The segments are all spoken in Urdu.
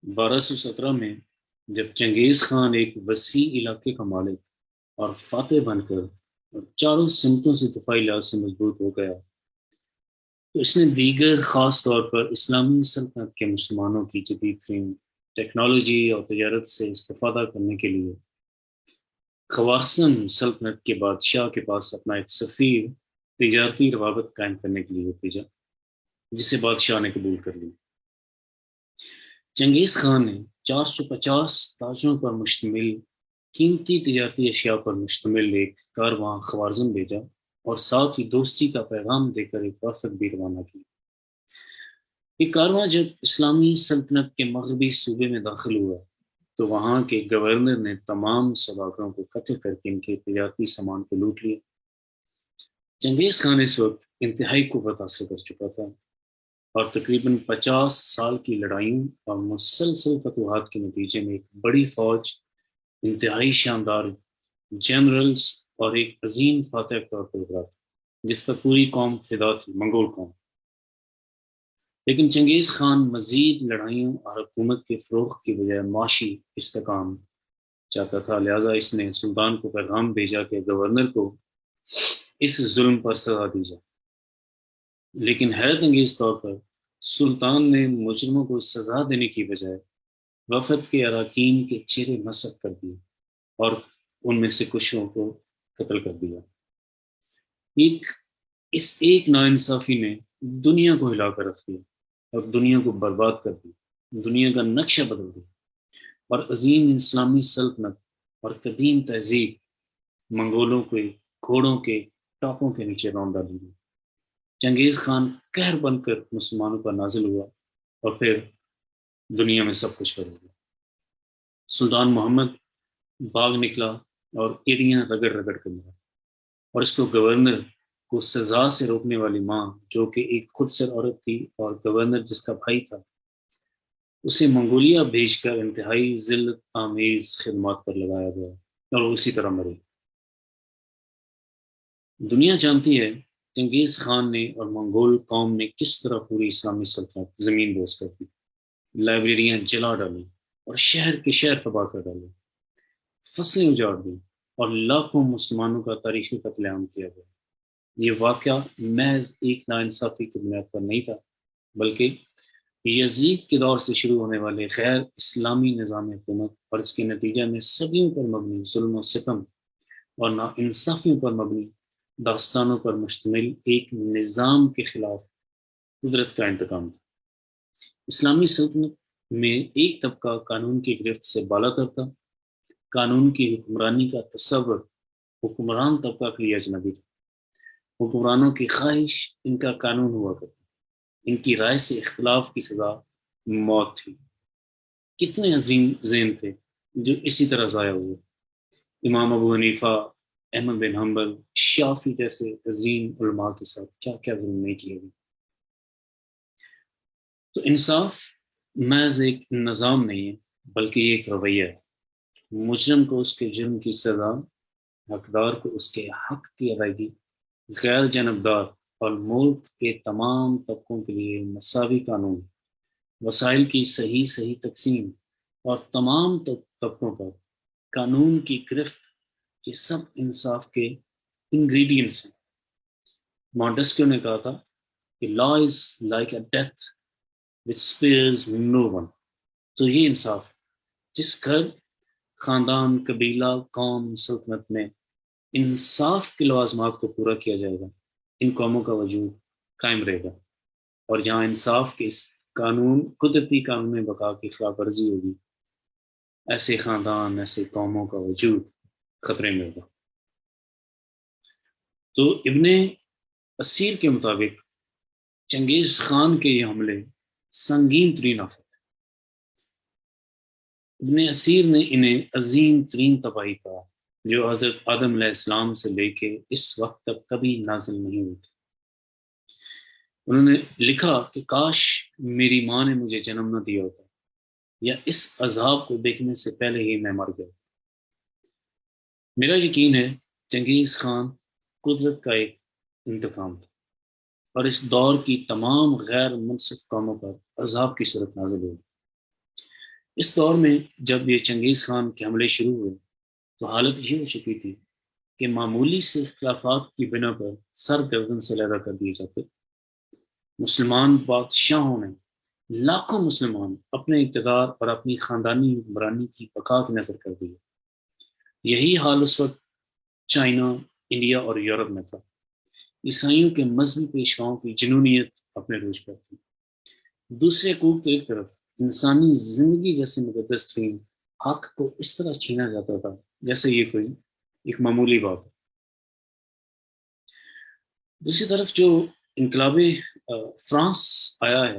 1217 میں جب چنگیز خان ایک وسیع علاقے کا مالک اور فاتح بن کر اور چاروں سمتوں سے دفاعی لحاظ سے مضبوط ہو گیا، تو اس نے دیگر خاص طور پر اسلامی سلطنت کے مسلمانوں کی جدید ترین ٹیکنالوجی اور تجارت سے استفادہ کرنے کے لیے خوارزم سلطنت کے بادشاہ کے پاس اپنا ایک سفیر تجارتی روابط قائم کرنے کے لیے بھیجا، جسے بادشاہ نے قبول کر لی۔ چنگیز خان نے 450 تاجوں پر مشتمل قیمتی تجارتی اشیاء پر مشتمل ایک کارواں خوارزم بھیجا اور ساتھ ہی دوستی کا پیغام دے کر ایک وفد بھی روانہ کی۔ یہ کارواں جب اسلامی سلطنت کے مغربی صوبے میں داخل ہوا تو وہاں کے گورنر نے تمام سوداگروں کو قتل کر کے ان کے تجارتی سامان کو لوٹ لیا۔ چنگیز خان اس وقت انتہائی قوت حاصل کر چکا تھا اور تقریباً 50 سال کی لڑائیوں اور مسلسل فتوحات کے نتیجے میں ایک بڑی فوج، انتہائی شاندار جنرلز اور ایک عظیم فاتح کے طور پر ابھرا تھا جس پر پوری قوم فدا تھی، منگول قوم۔ لیکن چنگیز خان مزید لڑائیوں اور حکومت کے فروغ کی بجائے معاشی استحکام چاہتا تھا، لہذا اس نے سلطان کو پیغام بھیجا کہ گورنر کو اس ظلم پر سزا دی جائے۔ لیکن حیرت انگیز طور پر سلطان نے مجرموں کو سزا دینے کی بجائے وفد کے اراکین کے چہرے مسخ کر دیے اور ان میں سے کچھوں کو قتل کر دیا۔ اس ایک ناانصافی نے دنیا کو ہلا کر رکھ دیا اور دنیا کو برباد کر دیا، دنیا کا نقشہ بدل دیا اور عظیم اسلامی سلطنت اور قدیم تہذیب منگولوں کے گھوڑوں کے ٹاپوں کے نیچے رون ڈالی گئی۔ چنگیز خان قہر بن کر مسلمانوں پر نازل ہوا اور پھر دنیا میں سب کچھ بدل گیا۔ سلطان محمد باغ نکلا اور ایڑیاں رگڑ رگڑ کر ملا، اور اس کو گورنر کو سزا سے روکنے والی ماں، جو کہ ایک خود سر عورت تھی، اور گورنر جس کا بھائی تھا، اسے منگولیا بھیج کر انتہائی ذلت آمیز خدمات پر لگایا گیا اور وہ اسی طرح مرے۔ دنیا جانتی ہے چنگیز خان نے اور منگول قوم نے کس طرح پوری اسلامی سلطنت زمین بوس کر دی، لائبریریاں جلا ڈالی اور شہر کے شہر تباہ کر ڈالے، فصلیں اجاڑ دی اور لاکھوں مسلمانوں کا تاریخی قتل عام کیا گیا۔ یہ واقعہ محض ایک ناانصافی کی بنیاد پر نہیں تھا، بلکہ یزید کے دور سے شروع ہونے والے غیر اسلامی نظام حکومت اور اس کے نتیجہ میں صدیوں پر مبنی ظلم و ستم اور ناانصافیوں پر مبنی داستانوں پر مشتمل ایک نظام کے خلاف قدرت کا انتقام تھا۔ اسلامی سلطنت میں ایک طبقہ قانون کی گرفت سے بالاتر تھا۔ قانون کی حکمرانی کا تصور حکمران طبقہ کے لیے اجنبی تھا۔ حکمرانوں کی خواہش ان کا قانون ہوا کرتا، ان کی رائے سے اختلاف کی سزا موت تھی۔ کتنے عظیم ذہن تھے جو اسی طرح ضائع ہوئے۔ امام ابو حنیفہ، احمد بن حنبل، شافعی جیسے عظیم علماء کے ساتھ کیا کیا ظلم نہیں کیا گیا۔ تو انصاف محض ایک نظام نہیں ہے، بلکہ یہ ایک رویہ ہے۔ مجرم کو اس کے جرم کی سزا، حقدار کو اس کے حق کی ادائیگی، غیر جانبدار اور ملک کے تمام طبقوں کے لیے مساوی قانون، وسائل کی صحیح تقسیم اور تمام طبقوں پر قانون کی گرفت، یہ سب انصاف کے انگریڈینٹس ہیں۔ مونٹسکیو نے کہا تھا کہ law is like a death which spares no one۔ تو یہ انصاف ہے۔ جس گھر، خاندان، قبیلہ، قوم، سلطنت میں انصاف کے لوازمات کو پورا کیا جائے گا، ان قوموں کا وجود قائم رہے گا، اور جہاں انصاف کے اس قدرتی قانون میں بقا کی خلاف ورزی ہوگی، ایسے خاندان، ایسے قوموں کا وجود خطرے میں ہوگا۔ تو ابن اسیر کے مطابق چنگیز خان کے یہ حملے سنگین ترین آفت ہے۔ ابن اسیر نے انہیں عظیم ترین تباہی کہا جو حضرت آدم علیہ السلام سے لے کے اس وقت تک کبھی نازل نہیں ہوئی تھی۔ انہوں نے لکھا کہ کاش میری ماں نے مجھے جنم نہ دیا ہوتا، یا اس عذاب کو دیکھنے سے پہلے ہی میں مر گیا۔ میرا یقین ہے چنگیز خان قدرت کا ایک انتقام تھا، اور اس دور کی تمام غیر منصف قوموں پر عذاب کی صورت نازل ہوئی۔ اس دور میں جب یہ چنگیز خان کے حملے شروع ہوئے تو حالت یہ ہو چکی تھی کہ معمولی سے اختلافات کی بنا پر سر گردن سے علیحدہ کر دیے جاتے۔ مسلمان بادشاہوں نے لاکھوں مسلمان اپنے اقتدار اور اپنی خاندانی حکمرانی کی بقا کی نظر کر دی۔ یہی حال اس وقت چائنا، انڈیا اور یورپ میں تھا۔ عیسائیوں کے مذہبی پیشواؤں کی جنونیت اپنے عروج پر تھی۔ دوسرے کوٹ کی ایک طرف انسانی زندگی جیسے مقدس ترین حق کو اس طرح چھینا جاتا تھا جیسے یہ کوئی ایک معمولی بات ہے۔ دوسری طرف جو انقلاب فرانس آیا ہے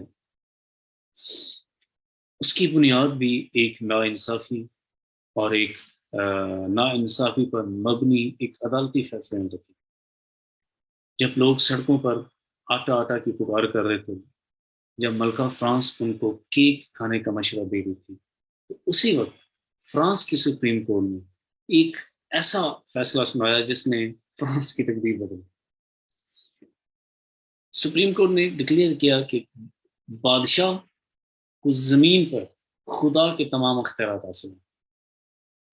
اس کی بنیاد بھی ایک ناانصافی اور ایک ناانصافی پر مبنی ایک عدالتی فیصلے میں تھی۔ جب لوگ سڑکوں پر آٹا آٹا کی پکار کر رہے تھے، جب ملکہ فرانس ان کو کیک کھانے کا مشورہ دے رہی تھی، تو اسی وقت فرانس کی سپریم کورٹ نے ایک ایسا فیصلہ سنایا جس نے فرانس کی تقدیر بدل۔ سپریم کورٹ نے ڈکلیئر کیا کہ بادشاہ کو زمین پر خدا کے تمام اختیارات حاصل ہیں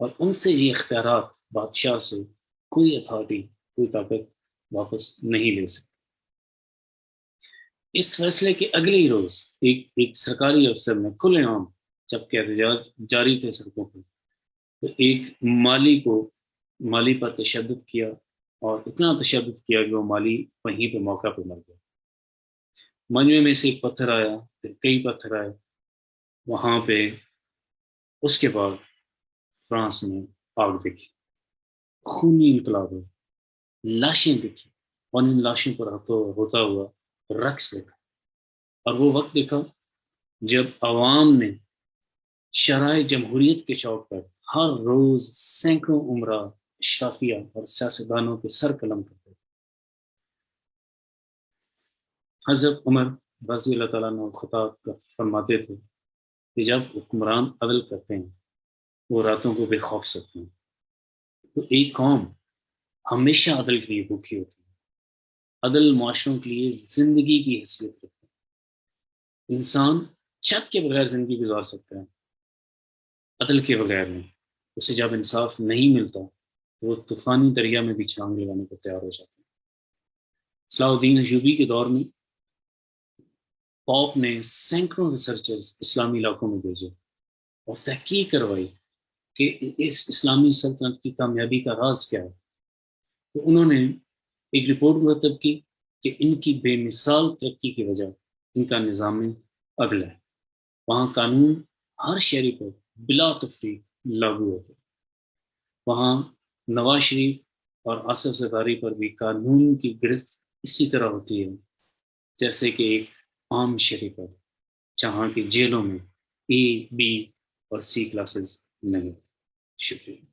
اور ان سے یہ اختیارات بادشاہ سے کوئی اتھارٹی، کوئی طاقت واپس نہیں لے سکتی۔ اس فیصلے کے اگلے ہی روز ایک سرکاری افسر نے کھلے عام جبکہ احتجاج جاری تھے سڑکوں پر، تو ایک مالی پر تشدد کیا اور اتنا تشدد کیا کہ وہ مالی وہیں پہ موقع پہ مر گیا۔ مجمع میں سے ایک پتھر آیا، پھر کئی پتھر آئے وہاں پہ۔ اس کے بعد فرانس نے آگ دیکھی، خونی انقلاب ہوئے، لاشیں دیکھی اور ان لاشوں پر ہوتا ہوا رقص دیکھا، اور وہ وقت دیکھا جب عوام نے شرائع جمہوریت کے چوک پر ہر روز سینکڑوں عمرہ، اشرافیہ اور سیاستدانوں کے سر قلم کرتے۔ حضرت عمر رضی اللہ تعالیٰ عنہ خطاب فرماتے تھے کہ جب حکمران عدل کرتے ہیں وہ راتوں کو بے خوف سکتے ہیں، تو ایک قوم ہمیشہ عدل کے لیے بھوکی ہوتی ہے۔ عدل معاشروں کے لیے زندگی کی حیثیت رکھتا ہے۔ انسان چھت کے بغیر زندگی گزار سکتا ہے، عدل کے بغیر نہیں۔ اسے جب انصاف نہیں ملتا تو وہ طوفانی دریا میں بھی چھلانگ لگانے کو تیار ہو جاتا ہے۔ صلاح الدین ایوبی کے دور میں پوپ نے سینکڑوں ریسرچرز اسلامی علاقوں میں بھیجے اور تحقیق کروائی کہ اس اسلامی سلطنت کی کامیابی کا راز کیا ہے۔ تو انہوں نے ایک رپورٹ مرتب کی کہ ان کی بے مثال ترقی کی وجہ ان کا نظام عدل ہے۔ وہاں قانون ہر شہری پر بلا تفریق لاگو ہوتے۔ وہاں نواز شریف اور آصف زرداری پر بھی قانون کی گرفت اسی طرح ہوتی ہے جیسے کہ ایک عام شہری پر، جہاں کی جیلوں میں A، B اور C کلاسز نہیں۔ شکریہ۔